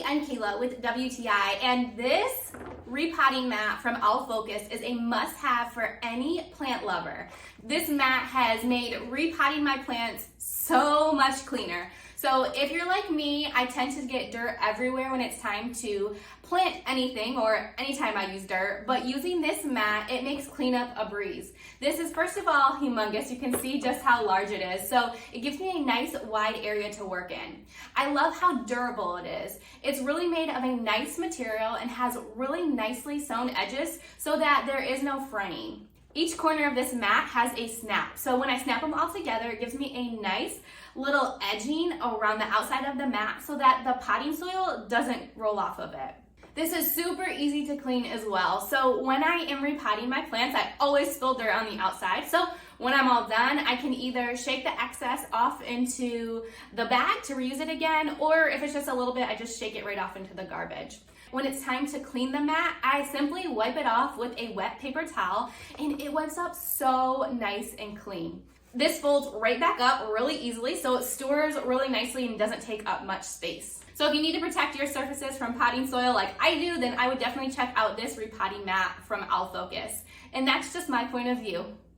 and Kayla with WTI, and this repotting mat from All Focus is a must-have for any plant lover. This mat has made repotting my plants so much cleaner. So if you're like me, I tend to get dirt everywhere when it's time to plant anything or anytime I use dirt, but using this mat, it makes cleanup a breeze. This is first of all humongous. You can see just how large it is. So it gives me a nice wide area to work in. I love how durable it is. It's really made of a nice material and has really nicely sewn edges so that there is no fraying. Each corner of this mat has a snap. So when I snap them all together, it gives me a nice little edging around the outside of the mat so that the potting soil doesn't roll off of it. This is super easy to clean as well. So when I am repotting my plants, I always spill dirt on the outside. So when I'm all done, I can either shake the excess off into the bag to reuse it again, or if it's just a little bit, I just shake it right off into the garbage. When it's time to clean the mat, I simply wipe it off with a wet paper towel, and it wipes up so nice and clean. This folds right back up really easily, so it stores really nicely and doesn't take up much space. So if you need to protect your surfaces from potting soil like I do, then I would definitely check out this repotting mat from All Focus. And that's just my point of view.